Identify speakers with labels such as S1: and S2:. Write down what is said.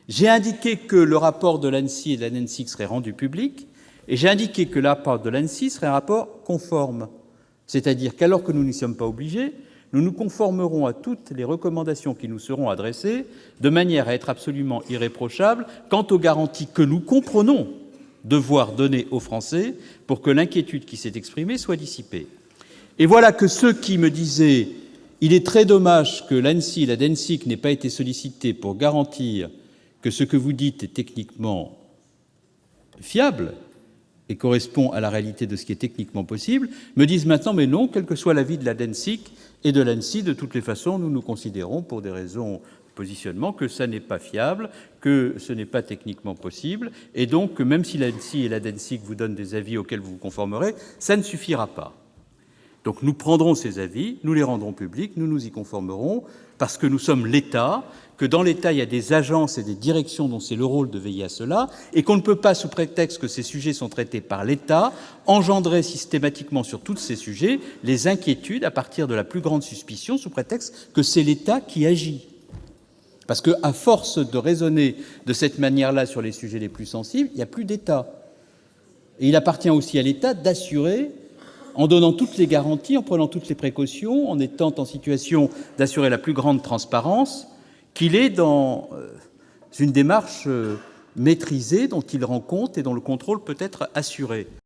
S1: J'ai indiqué que le rapport de l'ANSSI et de la NENSIC serait rendu public, et j'ai indiqué que le rapport de l'ANSSI serait un rapport conforme. C'est-à-dire qu'alors que nous n'y sommes pas obligés, nous nous conformerons à toutes les recommandations qui nous seront adressées, de manière à être absolument irréprochables quant aux garanties que nous comprenons devoir donner aux Français pour que l'inquiétude qui s'est exprimée soit dissipée. Et voilà que ceux qui me disaient « il est très dommage que l'ANSSI et la DENSIC n'aient pas été sollicités pour garantir que ce que vous dites est techniquement fiable et correspond à la réalité de ce qui est techniquement possible », me disent maintenant « mais non, quel que soit l'avis de la DENSIC et de l'ANSSI, de toutes les façons, nous considérons, pour des raisons de positionnement, que ça n'est pas fiable, que ce n'est pas techniquement possible, et donc, même si l'ANSSI et la DENSIC vous donnent des avis auxquels vous vous conformerez, ça ne suffira pas. » Donc nous prendrons ces avis, nous les rendrons publics, nous nous y conformerons, parce que nous sommes l'État, que dans l'État, il y a des agences et des directions dont c'est le rôle de veiller à cela, et qu'on ne peut pas, sous prétexte que ces sujets sont traités par l'État, engendrer systématiquement sur tous ces sujets les inquiétudes à partir de la plus grande suspicion, sous prétexte que c'est l'État qui agit. Parce qu'à force de raisonner de cette manière-là sur les sujets les plus sensibles, il n'y a plus d'État. Et il appartient aussi à l'État d'assurer, en donnant toutes les garanties, en prenant toutes les précautions, en étant en situation d'assurer la plus grande transparence, qu'il est dans une démarche maîtrisée dont il rend compte et dont le contrôle peut être assuré.